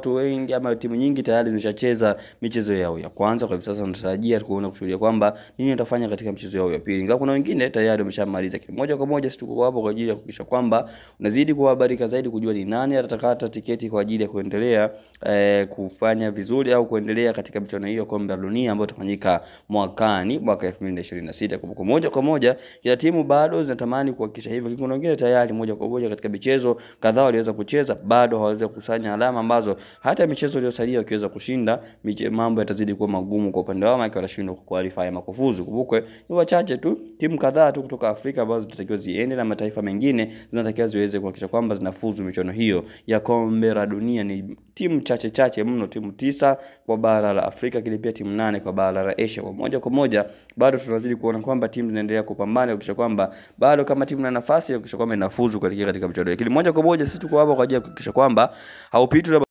watu wengi ama timu nyingi tayari zimeshacheza michezo yao ya kwanza. Kwa hivyo sasa tunatarajia kushuhudia kwamba nini watafanya katika michezo yao ya pili. Ingawa kuna wengine tayari wameshamaliza. Moja kwa moja sisi tuko hapo kwa ajili ya kuhakikisha kwamba unazidi kuhabarika zaidi kujua ni nani atakata tiketi kwa ajili ya kuendelea kufanya vizuri au kuendelea katika michuano hiyo kombe la dunia ambayo itafanyika mwaka 2026. Kwa moja kwa moja kila timu bado zinatamani kuhakikisha hivyo. Kuna wengine tayari moja kwa moja katika michezo kadhaa waliweza kucheza, bado hawawezi kukusanya alama ambazo hata michezo iliyosalia wakiweza kushinda mambo yatazidi kuwa magumu kwa upande wao, maana watashindwa kuqualify ama kufuzu. Kumbukwe ni wachache tu, timu kadhaa tu kutoka Afrika ambazo zinatakiwa ziende na mataifa mengine zinatakiwa ziweze kuhakikisha kwamba zinafuzu michuano hiyo ya kombe la dunia. Ni timu chache mno, timu 9 kwa bara la Afrika, kile pia timu 8 kwa bara la Asia. Kwa moja bado tunazidi kuona kwamba timu zinaendelea kupambana kuhakikisha kwamba bado kama timu na nafasi ya kuhakikisha kwamba inafuzu katika michuano hiyo. Kile moja kwa moja sisi tuko hapa kwa ajili ya kuhakikisha kwamba haupitwi